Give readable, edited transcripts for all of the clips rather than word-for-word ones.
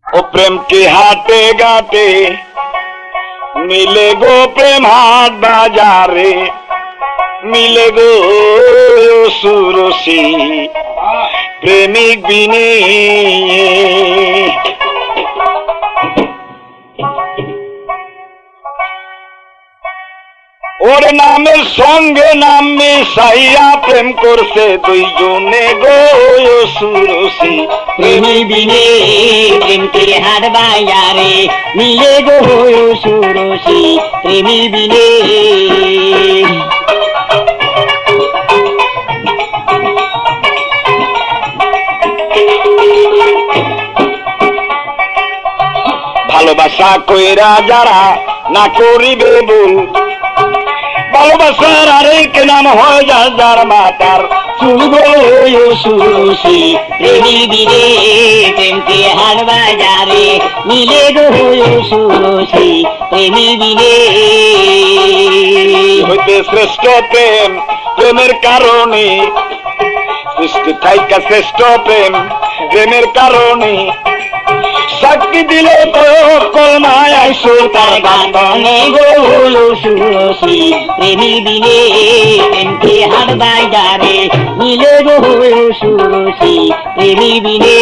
ও প্রেম কি হাটে ঘাটে মিলে গো, প্রেম হাট বাজারে মিলে গো সুরসী প্রেমিক বিনে। ওর নামের সঙ্গে নাম মিশাইয়া প্রেম করছে দুইজনে গো সুরসী প্রেমিক বিনে। প্রেমকে হাট বাজারে মিলে গো সুরসী প্রেমিক বিনে। ভালোবাসা কইরা যারা না করিবে ভুল, ভালোবাসার আরেক নাম হয় যার মাতার চুল গো সুরসী প্রেমিক বিনে। প্রেমকে হাট বাজারে মিলে গো সুরসী প্রেমিক বিনে। হইতে শ্রেষ্ঠ প্রেম প্রেমের কারণে, সৃষ্টি থাইকা শ্রেষ্ঠ প্রেম প্রেমের কারণে। শক্তি দিলে তো কলমায় সুরতার গানে গো সুরসী প্রেমিক বিনে। প্রেমকে হাট বাজারে মিলে গো সুরসী প্রেমিক বিনে।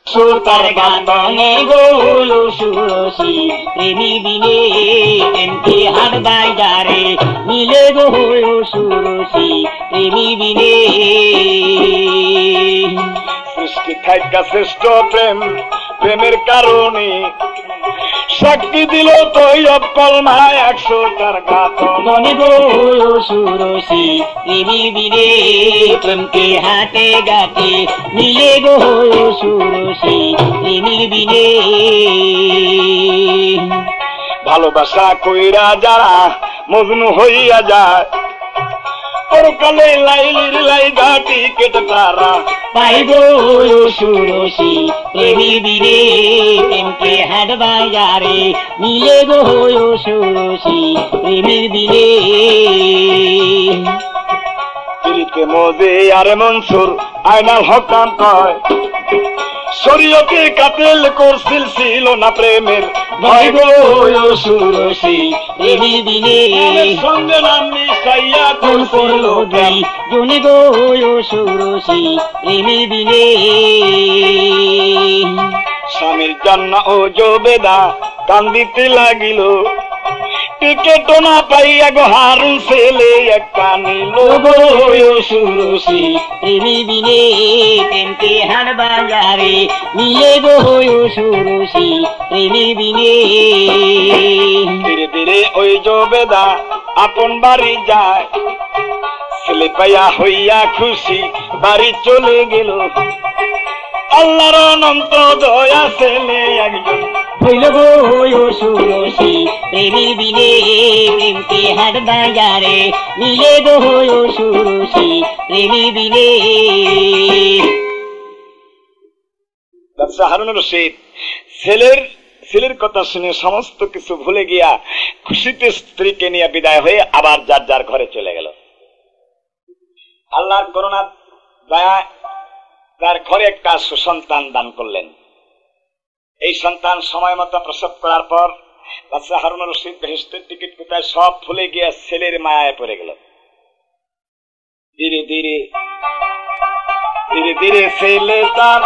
সুরতার গানে গো সুরসী প্রেমিক বিনে। প্রেমকে হাট বাজারে মিলে গো সুরসী প্রেমিক বিনে। সৃষ্টি থাইকা শ্রেষ্ঠ প্রেম প্রেমের কারণে। শক্তি দিল তো কলমায় 100 তার গাত মনে গো সুরসী প্রেমিক বিনে। প্রেমকে হাটে ঘাটে মিলে গো সুরসী প্রেমিক বিনে। ভালোবাসা কইরা যারা মজনু হইয়া যায়, পরকালে লাইলির লাই ঘাটি কেটে তারা পাই গো সুরসী প্রেমিক বিনে। প্রেমকে হাট বাজারে মিলে গো সুরসী প্রেমিক বিনে। পিরিতে মজে আর মনসুর আয়নাল হকাম কয়, শরীয়তে কাতেল করছিল ছিল না প্রেমের ভয় গো সুরসী প্রেমিক বিনে। সঙ্গে নাম মিশাইয়া কোন করলো দুই জনে গো সুরসী প্রেমিক বিনে। স্বামীর জান্না ও জোবেদা কান্দিতে লাগিল, টিকেট না পাইয়া গো হারুন ছেলে একটা নিল গো সুরসী প্রেমিক বিনে। প্রেমকে হাট বাজারে মিলে গো সুরসী প্রেমিক বিনে। ধীরে ধীরে ওই জোবেদা আপন বাড়ি যায়, ছেলে পাইয়া হইয়া খুশি বাড়ি চলে গেল। আল্লাহর অনন্ত দয়া ছেলে একজন হইল গো সুরসী প্রেমিক বিনে। প্রেমকে হাট বাজারে মিলে গো সুরসী প্রেমিক বিনে। হারুন রশিদ ছেলের কথা শুনে সমস্ত কিছু ভুলে গিয়া খুশিতে স্ত্রীকে নিয়ে বিদায় হয়ে আবার যার যার ঘরে চলে গেল। আল্লাহর করুণা দয়া তার ঘরে একটা সুসন্তান দান করলেন। এই সন্তান সময় মতো প্রসব করার পর বাদশা হারুন রশিদ বেহেশতের টিকিট কোথায় সব ভুলে গিয়া ছেলের মায়ায় পড়ে গেল। ধীরে ধীরে ধীরে ধীরে ছেলে তার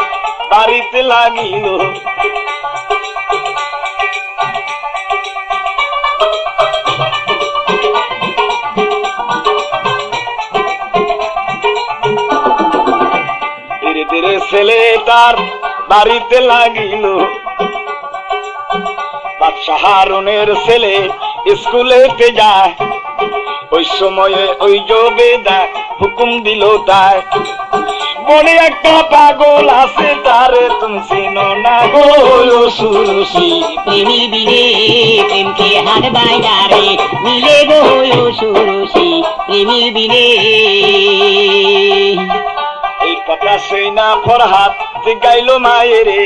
বাড়িতে লাগিল, ধীরে ধীরে ছেলে তার বাড়িতে লাগিল। বাদশা হারুনের ছেলে স্কুলেতে যায়, ওই সময়ে ওই জোবেদা হুকুম দিল তাই, বনে একটা পাগল আছে তারে তুমি চিনো না গো সুরসী প্রেমিক বিনে। প্রেমকে হাট বাজারে মিলে গো সুরসী প্রেমিক বিনে। এই কথা সেই না ফরহাদ গাইল মায়েরে,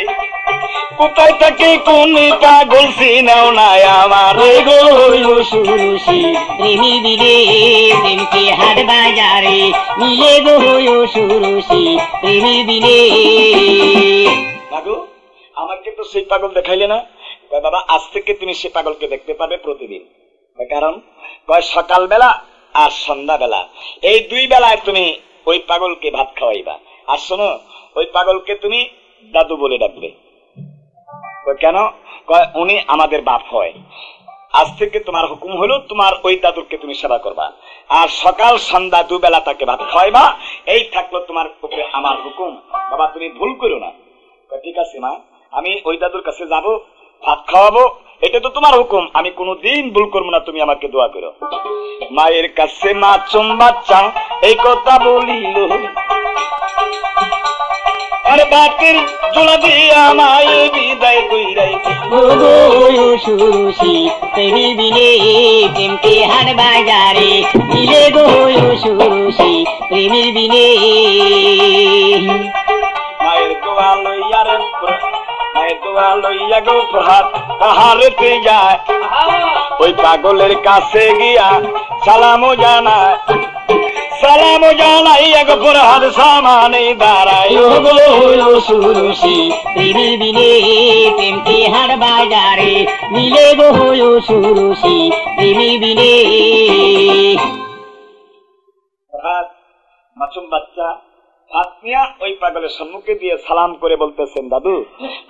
কোথায় থেকে কোন পাগল চিনাও নাই আমার গো সুরুষি প্রেমী বিলে প্রেমকে হাট বাজারে মিলে গো সুরুষি প্রেমী বিলে। মাগো আমাকে তো সেই পাগল দেখাইলে না। বাবা আজ থেকে তুমি সেই পাগলকে দেখতে পাবে প্রতিদিন। কারণ সকালবেলা আর সন্ধ্যাবেলা এই দুই বেলায় তুমি ওই পাগলকে ভাত খাওয়াইবা। আর শোনো ওই পাগলকে তুমি দাদু বলে ডাকবে। কেন? উনি আমাদের বাপ হয়। আজ থেকে তোমার হুকুম হলো তোমার ওই দাদুকে তুমি সেবা করবা, আর সকাল সন্ধ্যা দুবেলা তাকে ভাত খাওয়াইবা। এই থাকলো তোমার উপরে আমার হুকুম। বাবা তুমি ভুল করো না। ঠিক আছে মা, আমি ওই দাদুর কাছে যাব, ভাত খাওয়াবো, এটা তো তোমার হুকুম, আমি কোনোদিন ভুল করবো না, তুমি আমাকে দোয়া করো। মায়ের কাছে মাছুম বাচ্চা এই কথা বলিল, আর বাতের জোড়া দিয়া মায়ে বিদায় কইরাই গো সুরুষি প্রেমী বিলে প্রেমকে হাট বাজারে মিলে গো সুরুষি প্রেমী বিলে। মায়ের দোয়া লইয়া রে, মায়ের দোয়া লইয়া গো প্রহাত পাহাড়েতে যায়, ওই পাগলের কাছে গিয়া সালামও জানায়, সালামও জানাইয়া গো প্রহাত সামনে দাঁড়ায় গো সুরুষি প্রেমী বিলে প্রেমকে হাট বাজারে মিলে গো সুরুষি প্রেমী বিলে। প্রহাত মাসুম বাচ্চা ভাত নিয়ে ওই পাগলের সম্মুখে দিয়ে সালাম করে বলতেছেন, দাদু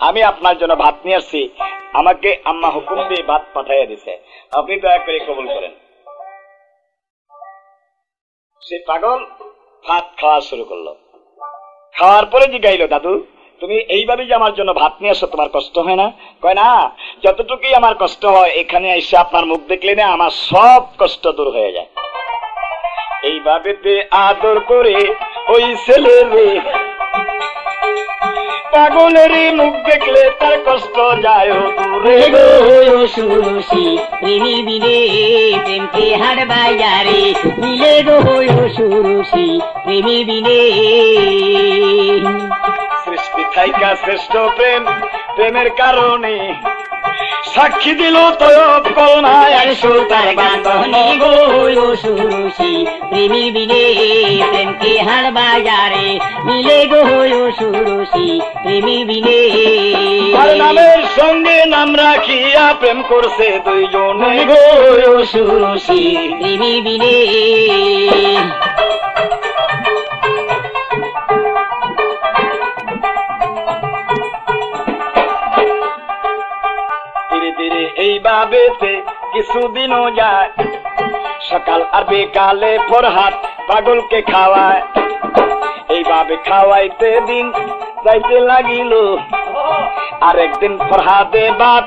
আমি আপনার জন্য ভাত নিয়ে আসছি, আমাকে আম্মা হুকুম দিয়ে ভাত পাঠাইয়া দিছে, আপনি দয়া করে কবুল করেন। সে পাগল ভাত খাওয়া শুরু করলো। খাওয়ার পরে জিগাইল, দাদু তুমি এইভাবে যে আমার জন্য ভাত নিয়ে আসো, তোমার কষ্ট হয় না? কয় না, যতটুকুই আমার কষ্ট হয় এখানে এসে আপনার মুখ দেখলে না আমার সব কষ্ট দূর হয়ে যায়। এইভাবে আদর করে ওই ছেলেরে পাগলের মুখ দেখলে তার কষ্ট যায় দূরে গো সুরুষি প্রেমী বিলে প্রেমকে হাট বাজারে মিলে গো সুরুষি প্রেমী বিলে। সৃষ্টি থাইকা শ্রেষ্ঠ প্রেম, প্রেমের কারণে সাক্ষী দিল তো কলনায় সুতার বাঁধনে গো সুরুষি প্রেমী বিলে প্রেমকে হাট বাজারে মিলে গো সুরুষি প্রেমী বিলে। তার নামের সঙ্গে নাম রাখিয়া প্রেম করছে দুইজনে গো সুরুষি প্রেমী বিলে। ধীরে ধীরে এইভাবে কিছুদিনও যায়, সকাল আর বিকালে ফরহাদ পাগলকে খাওয়ায়। এইভাবে খাওয়াইতে দিন যাইতে লাগিল, আরেকদিন ফরহাদে ভাত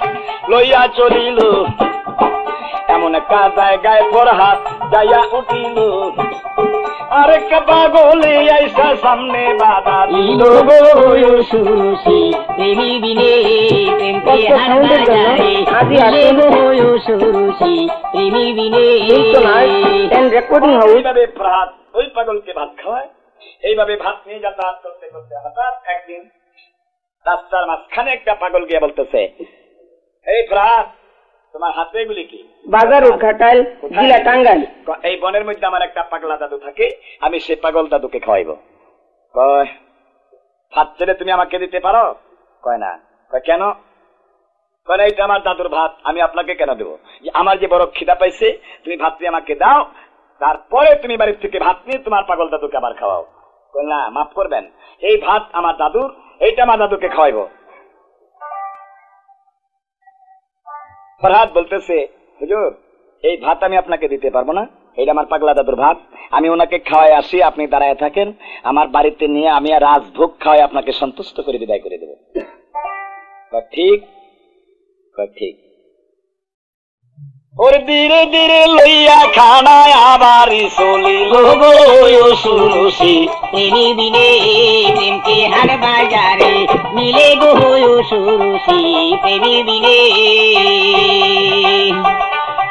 লইয়া চলিল, এমন একটা জায়গায় ফরহাদ যাইয়া উঠিল, আরেক পাগলে আইসা সামনে বাধা দিল গো সুরুষি প্রেমী বিলে প্রেমকে হাট বাজারে মিলে গো সুরুষি প্রেমী বিলে। এইভাবে ফরহাদ ওই পাগলকে ভাত খাওয়ায়। এইভাবে ভাত নিয়ে যাতায়াত করতে করতে হঠাৎ একদিন রাস্তার মাঝখানে একটা পাগল গিয়ে বলতেছে, এই ফরহাদ তোমার হাতে এগুলি কি? বাজার ঘাটাইল জেলা টাঙ্গাইল। এই বনের মধ্যে আমার একটা পাগলা দাদু থাকে, আমি সেই পাগল দাদুকে খাওয়াইব। কয় ভাত ছেড়ে তুমি আমাকে দিতে পারো? কয় না। কয় কেন? কয় না, এটা আমার দাদুর ভাত, আমি আপনাকে কেন দেবো? আমার যে বড় খিদা পাইছে, তুমি ভাত নিয়ে আমাকে দাও, তারপরে তুমি বাড়ির থেকে ভাত নিয়ে তোমার পাগল দাদুকে আবার খাওয়াও। কয় না, মাফ করবেন, এই ভাত আমার দাদুর, এইটা আমার দাদুকে খাওয়াইব। ফরহাদ বলতেছে, হুজুর এই ভাত আমি আপনাকে দিতে পারবো না, এটা আমার পাগলা দাদুর ভাত, আমি ওনাকে খাওয়াই আসি, আপনি দাঁড়ায় থাকেন, আমার বাড়িতে নিয়ে আমি আর রাজভোগ খাওয়াই আপনাকে সন্তুষ্ট করে বিদায় করে দেবো। ঠিক ঠিক। ওর ধীরে ধীরে লইয়া খানায় আবার চলিল গো সুরুষি প্রেমী বিলে প্রেমকে হাট বাজারে মিলে গো সুরুষি প্রেমী বিলে।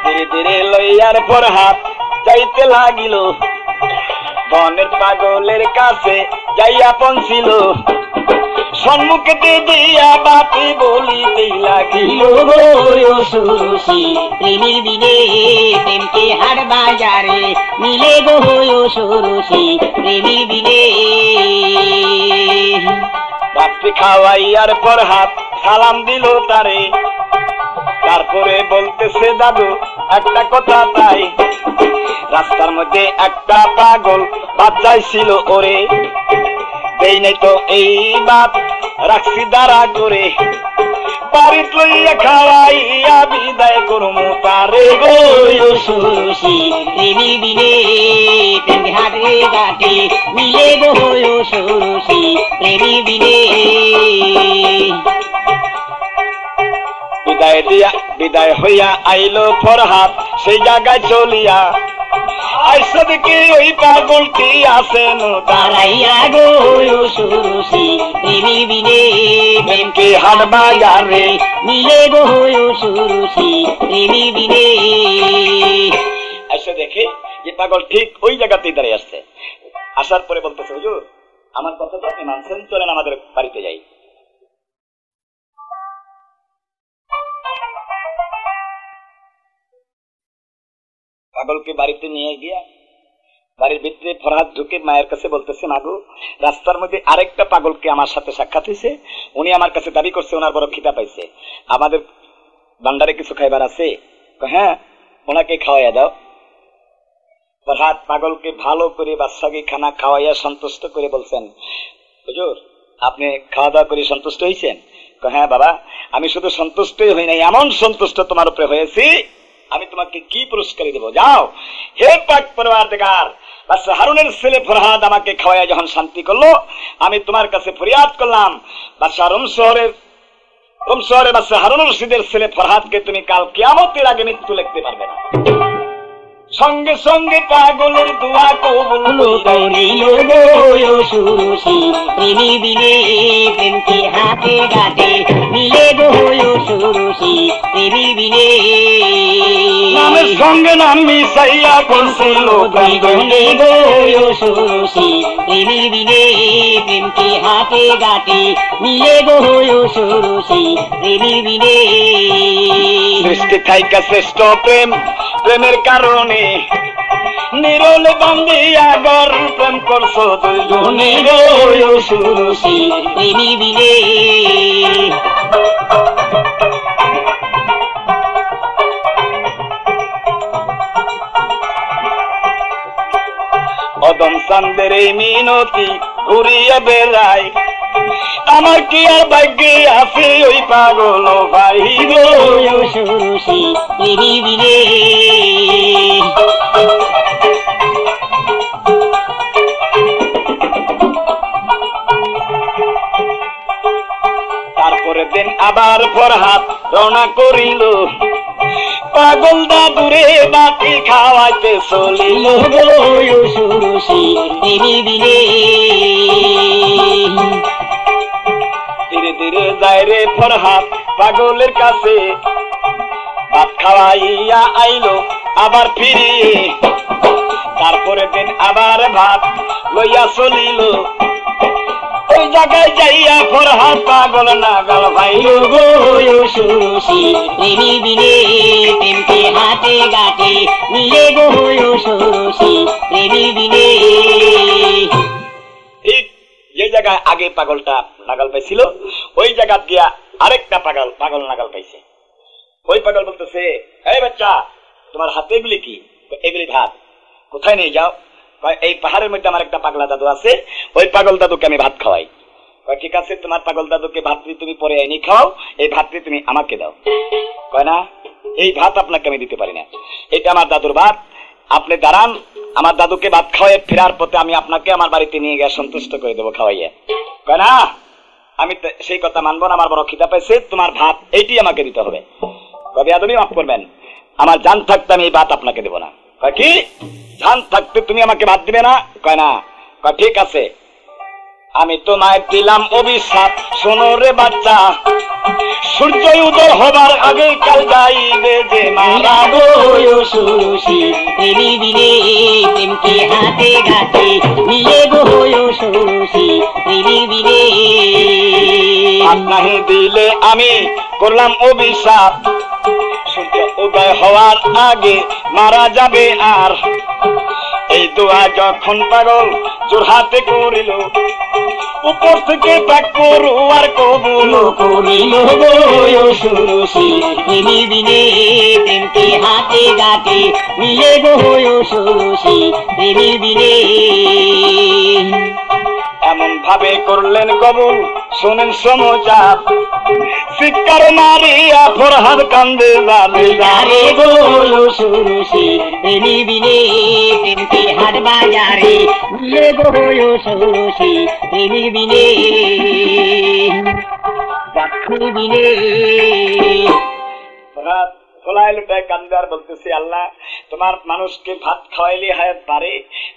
ধীরে ধীরে লইয়ার পর হাত যাইতে লাগিল, বনের পাগলের কাছে যাইয়া পৌঁছিল, সম্মুখেতে দিয়া বাতি বলিতে লাগিল গো সুরুষি প্রেমের বিনে প্রেমকে হাট বাজারে মিলে গো সুরুষি প্রেমের বিনে রাত্রি খাওয়াইয়ার পর হাত সালাম দিল তারে তারপরে বলতেছে দাদু একটা কথা তাই রাস্তার মধ্যে একটা পাগল বাচ্চাই ছিল ওরে এই নাই তো এই বাপ রাখছি দাঁড়া করে বাড়িত লইয়া খাওয়াইয়া বিদায় করমু তারে গো সুরুষি প্রেমের বিনে প্রেমকে হাটে ঘাটে মিলে গো সুরুষি প্রেমের বিনে বিদায় হইয়া আইলো ফরহাদ সেই জায়গায় চলিয়া আইসা দেখি ওই পাগলটি আসেন তারাইয়া গো সুরুষি প্রেমের বিনে প্রেমকে হাট বাজারে মিলে গো সুরুষি প্রেমের বিনে আইসা দেখে যে পাগল ঠিক ওই জায়গাতেই দাঁড়িয়ে আসছে আসার পরে বলতেছে হুজুর আমার কথা তো আপনি মানছেন চলেন আমাদের বাড়িতে যাই পাগলকে বাড়িতে নিয়ে গিয়া বাড়ির ভিতরে ফরহাদ ঢুকে মায়ের কাছে বলতেছে মাগো রাস্তার মধ্যে আরেকটা পাগলকে আমার সাথে সাক্ষাৎ হয়েছে উনি আমার কাছে দাবি করছে ওনার বড় খিদা পাইছে আমাদের ভান্ডারে কিছু খাইবার আছে হ্যাঁ ওনাকে খাওয়াইয়া দাও ফরহাদ পাগলকে ভালো করে বাদশাহী খানা খাওয়াইয়া সন্তুষ্ট করে বলছেন হুজুর আপনি খাওয়া দাওয়া করে সন্তুষ্ট হয়েছেন হ্যাঁ বাবা আমি শুধু সন্তুষ্টই হই নাই এমন সন্তুষ্ট তোমার উপরে হয়েছি আমি তোমাকে কি পুরস্কার দেব যাও হে পাক পরওয়ারদিগার বাদশা হারুনের ছেলে ফরহাদ আমাকে খাওয়াইয়া যখন শান্তি করলো আমি তোমার কাছে ফরিয়াদ করলাম বাদশা রোম শহরে বাদশা হারুন রশিদের ছেলে ফরহাদকে তুমি কাল কিয়ামতের আগে মৃত্যু লিখতে পারবে না সঙ্গে সঙ্গে পাগলের দোয়া কবুল করিল গো সুরুষি প্রেমের বিনে প্রেমকে হাতে ঘাটে মিলে গো সুরুষি প্রেমের বিনে নামের সঙ্গে নাম মিশাইয়া করছিল গঙ্গে গো সুরুষি প্রেমের বিনে প্রেমকে হাতে ঘাটে মিলে গো সুরুষি প্রেমের বিনে সৃষ্টি থাইকা শ্রেষ্ঠ প্রেমের কারণে নিরল বান্ধিয়া গর প্রেম করছো দুইজনে গো সুরুষি প্রেমের বিনে অদম চান্দের এই মিনতি ঘুরিয়া বেড়াই আমার কি আর ভাগ্যে আছে ওই পাগল ভাই গো সুরুষি প্রেমের বিনে তারপরে দিন আবার ফরহাদ রওনা করিল পাগল দাদুরে বাতি খাওয়াইতে চলিল সুরুষি প্রেমের বিনে ধীরে ধীরে যায় রে ফরহাদ পাগলের কাছে ভাত খাওয়াইয়া আইলো আবার ফিরিয়ে তারপরে দিন আবার ভাত লইয়া চলিল ওই জায়গায় যাইয়া ফরহাদ পাগল নাগাল ভাইল গো সুরুষি প্রেমের বিনে প্রেমকে হাতে ঘাটে মিলে গো সুরুষি প্রেমের বিনে ঠিক যে জায়গায় আগে পাগলটা নাগাল পাইছিল ওই জায়গা গিয়া আরেকটা পাগল নাগাল পাইছে ওই পাগল বলতেছে এই বাচ্চা তোমার হাতে এগুলি কি এগুলি ভাত কোথায় নিয়ে যাও এই পাহাড়ের মধ্যে আমার একটা পাগলা দাদু আছে ওই পাগল দাদুকে আমি ভাত খাওয়াই ঠিক আছে তোমার পাগল দাদুকে ভাতটি তুমি পরে এনে খাও এই ভাতটি তুমি আমাকে দাও কয় না এই ভাত আপনাকে আমি দিতে পারি না এটা আমার দাদুর ভাত আপনি দাঁড়ান আমার দাদুকে ভাত খাওয়াই ফেরার পথে আমি আপনাকে আমার বাড়িতে নিয়ে গিয়ে সন্তুষ্ট করে দেবো খাওয়াইয়া কয় না আমি সেই কথা মানবো না আমার বড় খিদা পাইছে তোমার ভাত এইটি আমাকে দিতে হবে কবে আদমি মাফ করবেন আমার জান থাকতে আমি এই ভাত আপনাকে দেবো না কয় কি জান থাকতে তুমি আমাকে ভাত দিবে না কয় না কয় ঠিক আছে আমি তোমায় দিলাম অভিশাপ শোনো রে বাচ্চা সূর্য উদয় হবার আগে কাল যাইবে যে মারা গো সুরুষি প্রেমের বিনে প্রেমকে হাতে ঘাটে মিলে গো সুরুষি প্রেমের বিনে ভাত নাহি দিলে আমি করলাম অভিশাপ, সূর্য উদয় হওয়ার আগে মারা যাবে। আর এই দোয়া যখন পাগল জোরহাতে করিল, উপর থেকে পাক করু আর কবুল করিল গো সুরুষি প্রেমী বিনে প্রেমকে হাতে গাতে মিলে গো সুরুষি প্রেমী বিনে। এমন ভাবে করলেন কবুল, শোনেন সমজাত, শিক্ষার মারিয়া ফরহাদ কান্দে জালে যারে গো সুরুষি প্রেমী বিনে প্রেমকে হাট বাজারে মিলে গো সুরুষি প্রেমী বিনে প্রেমী বিনে। ফরহাদ খোলায় লুটায় কান্দে আর বলতেছে, আল্লাহ তোমার মানুষকে ভাত খাওয়াইলে হায়াত পারে,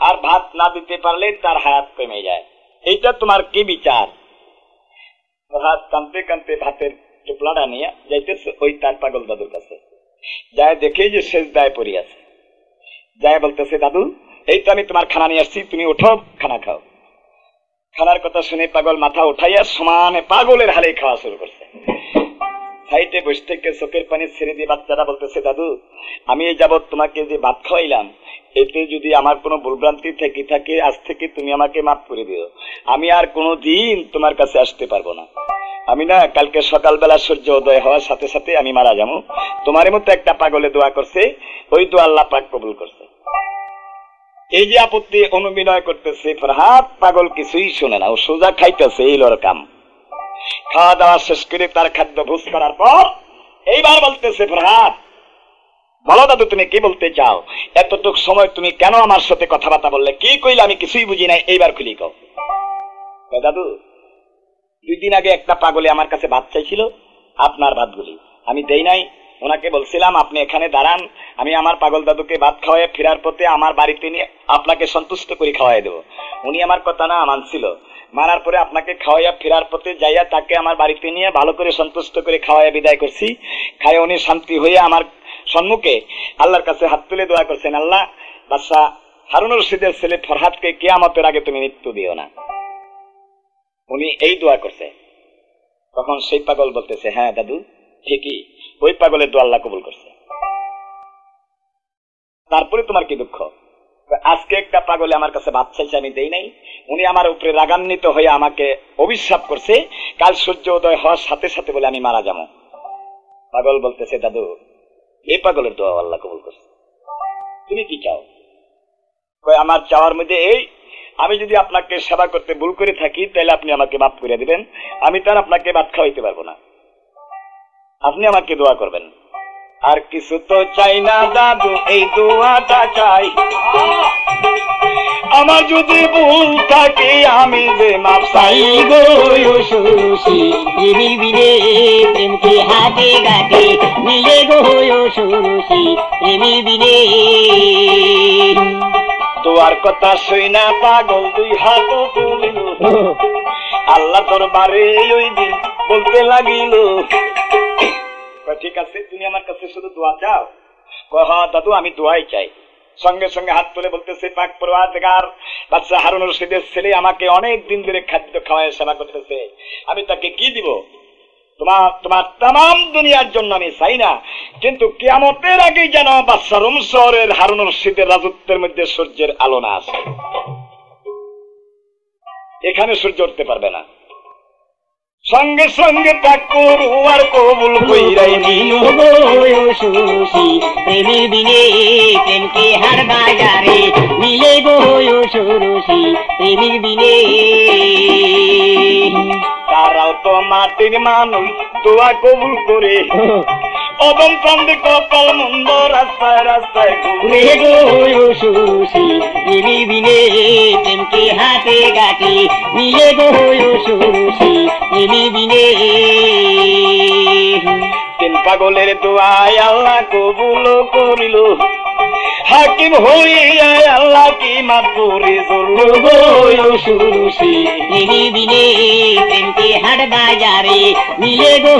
আর ভাত না দিতে পারলে তার হায়াত কমে যায়, এইটা তোমার কি বিচার? ফরহাদ কানতে কানতে ভাতের টুকলাটা নিয়ে যাইতেছে ওই তার পাগল দাদুর কাছে, যায় দেখে যে সেজদায় পড়ে আছে, যায় বলতেছে, দাদু এই তো আমি তোমার খানা নিয়ে আসছি, তুমি উঠো খানা খাও। খানার কথা শুনে পাগল মাথা উঠাইয়া সমানে পাগলের হালে খাওয়া শুরু করছে। সাইডে বসে থেকে চোখের পানি ছেড়ে দিয়ে বাচ্চারা বলতেছে, দাদু আমি এই যাবৎ তোমাকে যে ভাত খাওয়াইলাম, এতে যদি আমার কোনো ভুলভ্রান্তি থেকে থাকে আজ থেকে তুমি আমাকে মাফ করে দিও, আমি আর কোনো দিন তোমার কাছে আসতে পারবো না। আমি না কালকে সকালবেলা সূর্য উদয় হওয়ার সাথে সাথে আমি মারা যাবো। তোমার মতো একটা পাগলে দোয়া করছে, ওই দোয়া আল্লাহ পাক কবুল করছে। এই যে আপত্তি অনুবিনয় করতেছে ফরহাদ, পাগল কিছুই শুনে না, ও সোজা খাইতেছে এই লোর কাম। খাওয়া দাওয়া শেষ করে তার খাদ্য ভোজ করার পর এইবার বলতেছে, ফরহাদ বলো দাদু তুমি কি বলতে চাও, এতটুক সময় তুমি কেন আমার সাথে কথাবার্তা বললে, কি কইলে আমি কিছুই বুঝি নাই, এইবার খুলি কও। দাদু 2 দিন আগে একটা পাগলে আমার কাছে ভাত চাইছিল, আপনার ভাতগুলি আমি দেই নাই, ওনাকে বলছিলাম আপনি এখানে দাঁড়ান, আমি আমার পাগল দাদুকে ভাত খাওয়াই ফেরার পথে আমার বাড়িতে নিয়ে আপনাকে সন্তুষ্ট করে খাওয়াই দেবো। উনি আমার কথা না মানছিল, মারার পরে আপনাকে খাওয়াইয়া ফেরার পথে যাইয়া তাকে আমার বাড়িতে নিয়ে ভালো করে সন্তুষ্ট করে খাওয়াইয়া বিদায় করছি। খায় উনি শান্তি হয়ে আমার সম্মুখে আল্লাহর কাছে হাত তুলে দোয়া করছেন, আল্লাহ বাদশা হারুনুর রশিদের ছেলে ফরহাদকে কিয়ামতের আগে তুমি মৃত্যু দিও না। উনি এই দোয়া করছে। তখন সেই পাগল বলতেছে, হ্যাঁ দাদু ঠিকই, ওই পাগলের দোয়া আল্লাহ কবুল করছে। তারপরে তোমার কি দুঃখ? আজকে একটা পাগলে আমার কাছে ভাত চাইছে, আমি দেই নাই, উনি আমার উপরে রাগান্বিত হয়ে আমাকে অভিশাপ করছে, কাল সূর্য উদয় হওয়ার সাথে সাথে বলে আমি মারা যাবো। পাগল বলতেছে, দাদু এই পাগলের দোয়া আল্লাহ কবুল করছে, তুমি কি চাও? আমার চাওয়ার মধ্যে এই, আমি যদি আপনাকে সেবা করতে ভুল করে থাকি তাহলে আপনি আমাকে মাফ করে দিবেন, আমি তার আপনাকে ভাত খাওয়াইতে পারবো না, আপনি আমাকে দোয়া করবেন। আর কিছু তো চাই না দাদু, এই দোয়াটা চাই, আমার যদি ভুল থাকে আমি যে মাফ চাই গো সুরুষি প্রেমী বিনে প্রেমকে হাতে গাতে মিলে গো সুরুষি প্রেমী বিনে। দোয়ার কথা শুই না পাগল 2 হাত তুলিল, আল্লাহ দরবারে ওই দিন বলতে লাগিল, ঠিক আছে তুমি আমার কাছে শুধু দোয়া চাও? হ্যাঁ দাদু আমি দোয়াই চাই। সঙ্গে সঙ্গে হাত তুলে বলতেছে, পাক পরওয়ারদিগার বাদশা হারুনুর রশিদের ছেলে আমাকে অনেক দিন ধরে খাদ্য খাওয়ায় সেবা করতেছে, আমি তাকে কি দিব? তোমার তাম দুনিয়ার জন্য আমি চাই না, কিন্তু কিয়ামতের আগে যেন বাদশা রোম শহরের হারুনুর রশিদের রাজত্বের মধ্যে সূর্যের আলো না আসে, এখানে সূর্য উঠতে পারবে না। সঙ্গে সঙ্গে পাক করু আর কবুল কইরাই দিল সুরুষি প্রেমী বিনে প্রেমকে হার বাজারে মিলে গো সুরুষি প্রেমী বিনে। তারাও তো মাটির মানুষ, দোয়া কবুল করে অদম চান্দে কপাল মন্দ রাস্তায় রাস্তায় ঘুরে গো সুরুষি প্রেমী বিনে প্রেমকে হাতে গাতে মিলে গো সুরুষি প্রেমী বিনে। 3 পাগলের দোয়ায় আল্লাহ কবুল করিল, হাকিম হইয়া আল্লাহ কি মাফ করে চলল গো সুরুষি প্রেমী বিনে প্রেমকে হাট বাজারে মিলে গো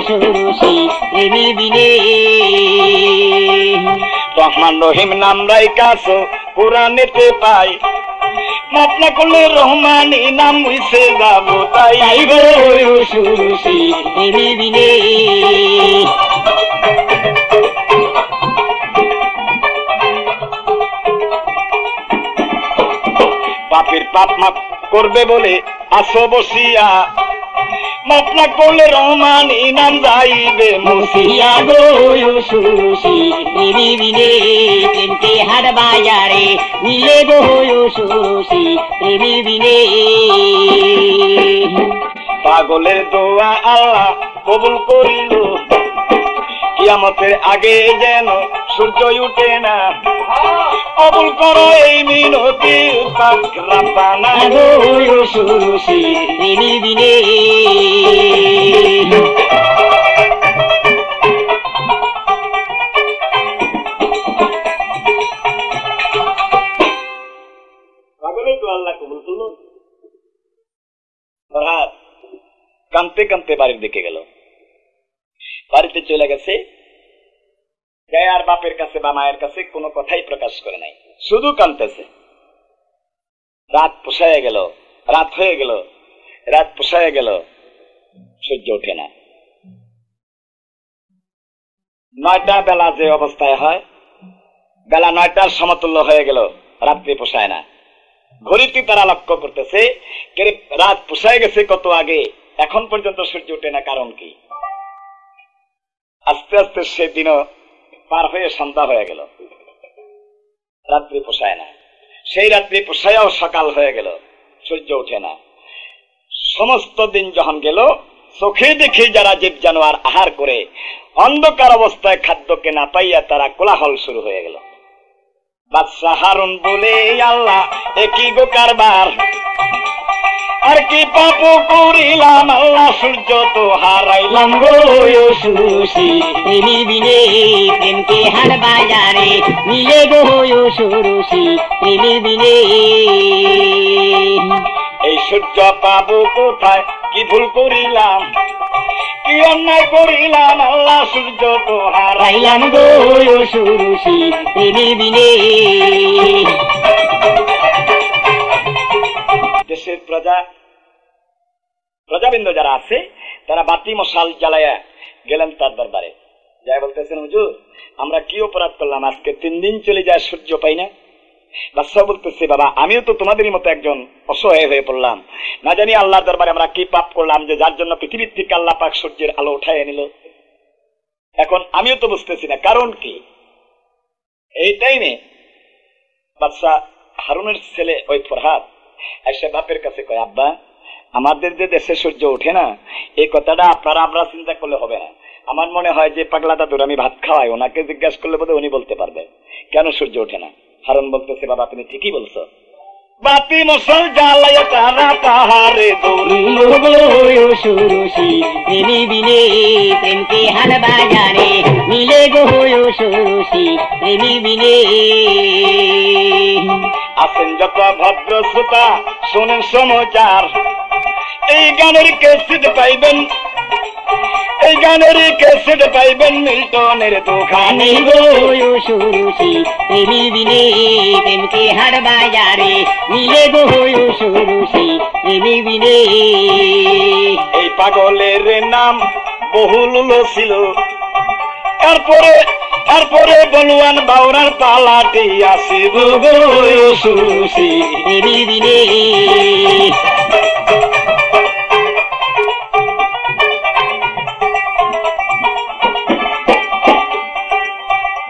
সুরুষি প্রেমী বিনে। রহমান রহিম নাম রাই কাছ কোরআনেতে পাই, মাফ না করলে রহমানি নাম মুছে যাব তাই তাই গো সুরুষি প্রেমী বিনে বাপের পাপ মাফ করবে বলে আসো বসিয়া, মাফ না করলে রহমানি নাম যাইবে মুছিয়া। মুছিয়া গো সুরুষি প্রেমী বিনে প্রেমকে হাট বাজারে মিলে গো সুরুষি প্রেমী বিনে পাগলের দোয়া আল্লাহ কবুল করিল, কিয়ামতের আগে যেন সূর্য উঠে না, কবুল করো এই মিনতি পাক রাব্বানা। গো সুরুষি প্রেমী বিনে পাগলের দোয়া আল্লাহ কবুল করলো। ফরহাদ কাঁদতে কাঁদতে বাড়ির দিকে গেল, বাড়িতে চলে গেছে, আর বাপের কাছে বা মায়ের কাছে কোনো কথাই প্রকাশ করে নাই, শুধু কাঁদতেছে। রাত পোষায় গেল, রাত হয়ে গেল, রাত পোষায় গেল, সূর্য ওঠে না। 9টা বেলা যে অবস্থায় হয়, বেলা 9টার সমতুল্য হয়ে গেল, রাত্রি পোষায় না। ঘড়িতে তারা লক্ষ্য করতেছে রাত পোষায় গেছে কত আগে, এখন পর্যন্ত সূর্য ওঠে না, কারণ কি? আস্তে আস্তে সেদিনও পার হয়ে সন্ধ্যা হয়ে গেল, রাত্রি পোষায় না। সেই রাত্রি পোষায়ও সকাল হয়ে গেল, সূর্য ওঠে না। সমস্ত দিন যখন গেল, চোখে দেখে যারা জীব জানোয়ার আহার করে অন্ধকার অবস্থায় খাদ্যকে না পাইয়া তারা কোলাহল শুরু হয়ে গেল। বাদশাহ হারুন বলে, আল্লাহ একই গো কারবার, আর কি পাপ করিলাম আল্লাহ, সূর্য তো হারাইলাম গো সুরুষি প্রেমী বিনে প্রেমকে হাট বাজারে মিলে গো সুরুষি প্রেমী বিনে এই সূর্য পাবো কোথায়, কি ভুল করিলাম, কি অন্যায় করিলাম আল্লাহ, সূর্য তো হারাইলাম রাইলাম গো সুরুষি প্রেমী বিনে দেশের প্রজাবৃন্দ যারা আছে তারা বাতি মশাল জ্বালায়া গেলেন তার দরবারে, যাই বলতেছেন, হুজুর আমরা কি অপরাধ করলাম, আজকে 3 দিন চলে যায় সূর্য পাই না। বাদশাহ বলতেছে, বাবা আমিও তো তোমাদেরই মতো একজন অসহায় হয়ে পড়লাম, না জানি আল্লাহর দরবারে আমরা কি পাপ করলাম যে যার জন্য পৃথিবীর থেকে আল্লাহ পাক সূর্যের আলো উঠায় নিল। এখন আমিও তো বুঝতেছি না কারণ কি। এই টাইমে বাদশাহ হারুনের ছেলে ওই ফরহাদ এসে বাপের কাছে কয়, আব্বা আমাদের যে দেশে সূর্য ওঠে না, এই কথাটা আমরা চিন্তা করলে হবে না। আমার মনে হয় যে পাগলা দাদুর আমি ভাত খাওয়াই, ওনাকে জিজ্ঞাসা করলে বোধহয় উনি বলতে পারবে কেন সূর্য ওঠে না। হারুন বলতেছে, বাবা তুমি ঠিকই বলছো, বাতি মশাল জ্বালাইয়া তারা পাহাড়ে দৌড়িল গো সুরুষি প্রেমী বিনে প্রেমকে হাট বাজারে মিলে গো সুরুষি প্রেমী বিনে আছেন যত ভদ্র শ্রোতা শোনেন সমাচার, এই গানের ক্যাসেট পাইবেন, এই গানের ক্যাসেট পাইবেন মিল্টনের দোকানে গো সুরুষি প্রেমী বিনে প্রেমকে হাট বাজারে মিলে গো সুরুষি প্রেমী বিনে এই পাগলের নাম বহুল ছিল, তারপরে বলুয়ান বাউরার পালাটি আসিব গো সুরুষি প্রেমী বিনে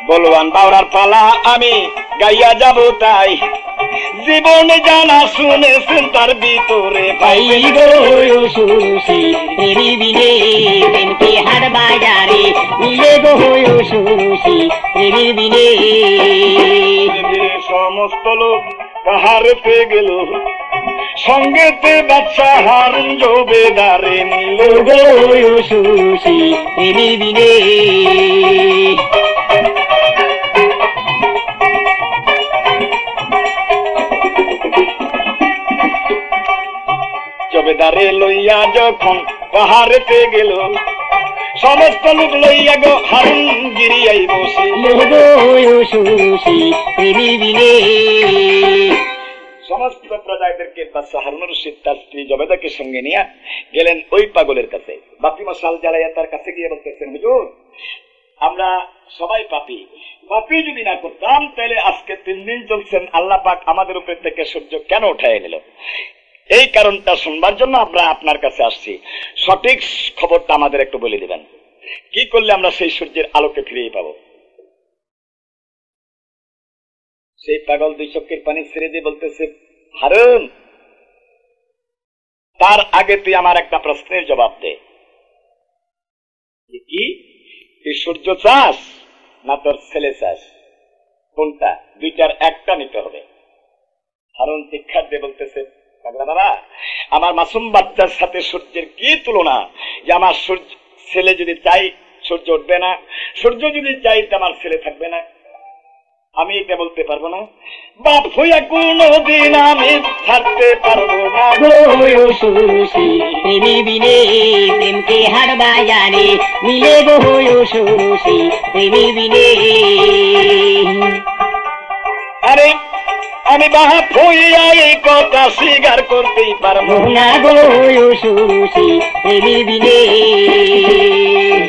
বলুয়ান বাউরার পালা আমি গাইয়া যাব তাই, জীবনে জানা শুনেছেন তার ভিতরে পাই গো সুরুষি প্রেমী বিনে প্রেমকে হাট বাজারে মিলে গো সুরুষি প্রেমী বিনে সমস্ত লোক কাহারেতে গেল, সঙ্গেতে বাদশাহ হারুন জবেদারে নিল গো সুরুষি প্রেমী বিনে জবেদারে লইয়া যখন পাহাড়েতে গেল, সমস্ত লোক লইয়া গো হারুন গিরিয়াই বসে গো সুরুষি প্রেমী বিনে সমস্ত প্রজাদেরকে বাদশা হারুন রশিদ তার স্ত্রী জবেদাকে সঙ্গে নিয়ে গেলেন ওই পাগলের কাছে। বাতি মশাল জ্বালাইয়া তার কাছে গিয়ে বলতেছেন, হুজুর আমরা সবাই পাপী, পাপী যদি না করতাম তাহলে আজকে 3 দিন চলছেন আল্লাহ পাক আমাদের উপর থেকে সূর্য কেন উঠায় নিল? এই কারণটা শুনবার জন্য আমরা আপনার কাছে আসছি, সঠিক খবরটা আমাদের একটু বলে দিবেন, কি করলে আমরা সেই সূর্যের আলোকে ফিরিয়ে পাবো? সেই পাগল 2 চোখের পানি ছেড়ে দিয়ে বলতেছে, হারুন তার আগে তুই আমার একটা প্রশ্নের জবাব দে, কি তুই সূর্য চাস না তোর ছেলে চাস, কোনটা? দুইটার একটা নিতে হবে। হারুন শিক্ষা দিয়ে বলতেছে, পাগলা বাবা আমার মাসুম বাচ্চার সাথে সূর্যের কি তুলনা, যে আমার ছেলে যদি চাই সূর্য উঠবে না, সূর্য যদি চাই আমার ছেলে থাকবে না, আমি এটা বলতে পারবো না। বাপ হইয়া কোনদিন আমি থাকতে পারবো না। বিনে প্রেমকে হার বাজারে মিলে গো সুরুষি বিনে। আরে আমি বাপ হইয়া এই কথা স্বীকার করতেই পারবো না গো সুরুষি বিনে।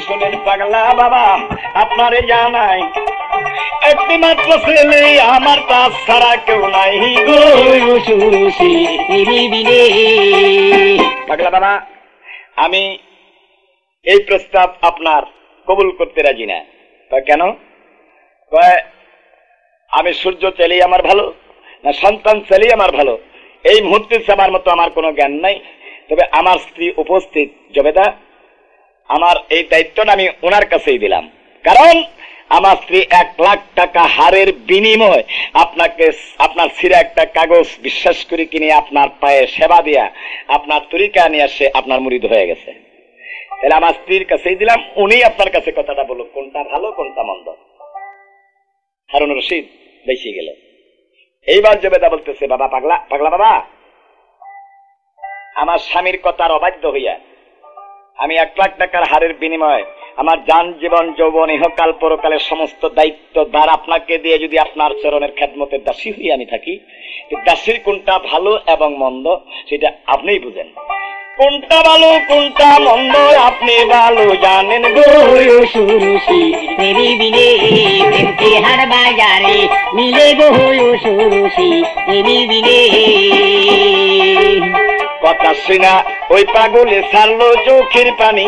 শোনেন পাগলা বাবা, আপনারে জানাই একটি মাত্র ছেলে আমার, তার ছাড়া কেউ নাই গো সুরুষি বিনে। পাগলা বাবা আমি এই প্রস্তাব আপনার কবুল করতে রাজি না। তা কেন? আমি সূর্য চাইলেই আমার ভালো না সন্তান চাইলেই আমার ভালো, এই মুহূর্তে আমার মতো আমার কোনো জ্ঞান নাই। তবে আমার স্ত্রী উপস্থিত জবেদা, আমার এই দায়িত্বটা আমি ওনার কাছেই দিলাম, কারণ আমার স্ত্রী 1 লাখ টাকা হারের বিনিময় আপনাকে আপনার ছিঁড়া একটা কাগজ বিশ্বাস করে কিনে আপনার পায়ে সেবা দিয়া আপনার তরিকা নিয়ে আসে আপনার মুরিদ হয়ে গেছে। তাহলে আমার স্ত্রীর কাছেই দিলাম, উনি আপনার কাছে কথাটা বলুন কোনটা ভালো কোনটা মন্দ। হারুন রশিদ বেশি গেল। এইবার জবেদা বলতেছে, বাবা পাগলা বাবা, আমার স্বামীর কথার অবাধ্য হইয়া আমি 1 লাখ টাকার হারের বিনিময়ে আমার জান জীবন যৌবন ইহকাল পরকালের সমস্ত দায়িত্ব দ্বার আপনাকে দিয়ে যদি আপনার চরণের খেদমতের দাসী হয়ে আমি থাকি, দাসীর কোনটা ভালো এবং মন্দ সেটা আপনিই বুঝেন। কোনটা ভালো কোনটা মন্দ আপনি ভালো জানেন গো সুরুষি বিনে প্রেমকে হার বাজারে মিলে গো সুরুষি বিনে। কথা শুনা ওই পাগলে ছাড়লো চোখের পানি,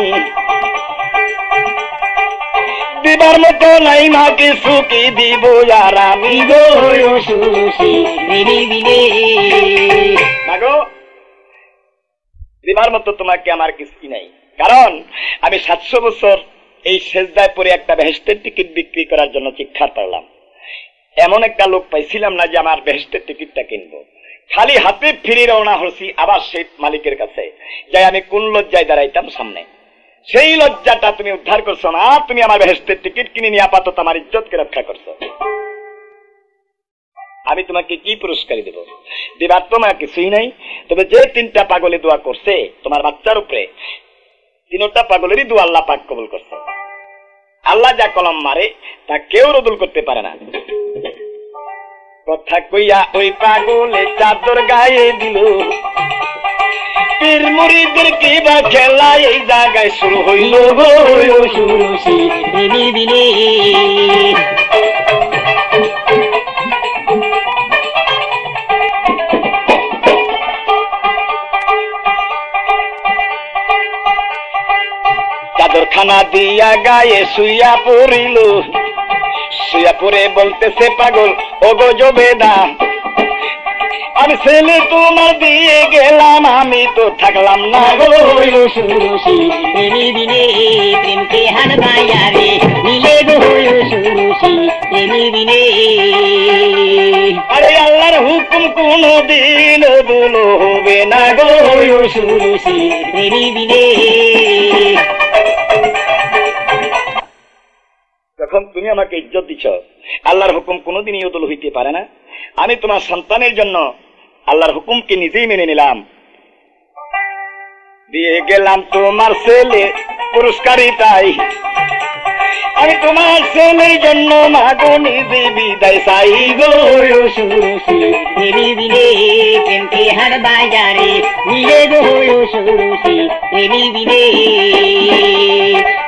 দিবার মতো নাই মা কিছু কি দিব আর আমি গো সুরুষি বিনে। মাগো দিবার মতো তোমাকে আমার কিছুই নাই, কারণ আমি 700 বছর এই সেজদায় পরে একটা বেহেশতের টিকিট বিক্রি করার জন্য চিৎকার পারলাম। এমন একটা লোক পাইছিলাম না যে আমার বেহেশতের টিকিটটা কিনবো। খালি হাতে ফিরে রওনা হচ্ছি আবার সেই মালিকের কাছে, যাই আমি কোন লজ্জায় দাঁড়াইতাম সামনে। সেই লজ্জাটা তুমি উদ্ধার করছো না, তুমি আমার বেহেশতের টিকিট কিনে নিয়ে আপাতত আমার ইজ্জতকে রক্ষা করছো। আমি তোমাকে কি পুরস্কার দেব? দেবার তোমার কিছুই নাই। তবে যে 3টা পাগলে দোয়া করছে তোমার বাচ্চার উপরে, 3টা পাগলেরই দোয়া আল্লাহ পাক কবুল করছে। আল্লাহ যা কলম মারে তা কেউ রদুল করতে পারে না। কথা কইয়া ওই পাগলে চাদর গায়ে দিল, পীর মুরিদের কি বা খেলা এই জায়গায় শুরু হইল গো সুরুষি বিনে। চাদরখানা দিয়া গায়ে শুইয়া পড়িল, শুইয়া পড়ে বলতেছে পাগল ও গো জবেদা, আমি ছেলে তোমার দিয়ে গেলাম আমি তো থাকলাম না গো সুরুষি বিনে প্রেমকে হার বাজারে মিলে গো সুরুষি বিনে। আরে আল্লাহর হুকুম কোনদিন দুল হবে না গো সুরুষি বিনে। যখন তুমি আমাকে ইজ্জত দিচ্ছ, আল্লাহর হুকুম কোনোদিনই অদল হইতে পারে না। আমি তোমার সন্তানের জন্য আল্লাহর হুকুমকে নিজেই মেনে নিলাম, দিয়ে গেলাম তোমার ছেলে পুরস্কারই তাই। আমি তোমার ছেলের জন্য মাগো নিজে বিদায় চাই গো সুরুষি তেরি বিনে প্রেমকে হাট বাজারে নিয়ে গো সুরুষি তেরি বিনে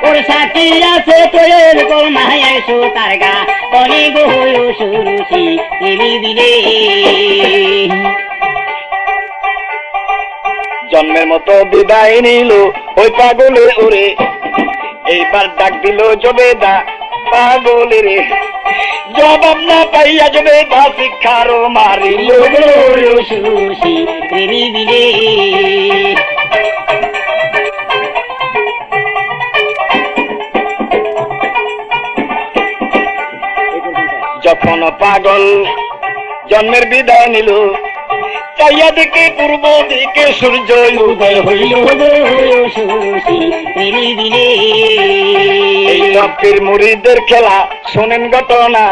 ওর সাথে আছে তোর গোল মায়ের সুতার গা বলে গো সুরুষি তেরি বিনে জন্মের মতো বিদায় নিল ওই পাগলে ওরে এইবার ডাক দিল জবেদা পাগলে রে জবাব না পাইয়া জবেদা শিক্ষারও মারিল সুরুষি তেরি বিনে যখন পাগল জন্মের বিদায় নিল চাইয়া দিকে পূর্ব দিকে সূর্য উদয় হইল সুরুষি তেরি বিনে এই পীর মুরিদের খেলা শোনেন ঘটনা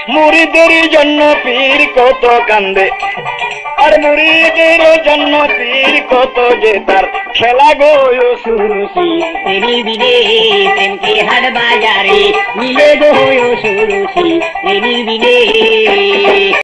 মুরিদের জন্য পীর কত কান্দে আর মুরিদের জন্য পীর কত যে তার খেলা গো সুরুষি তেরি বিনে প্রেমকে হাট বাজারে মিলে গো সুরুষি তেরি বিনে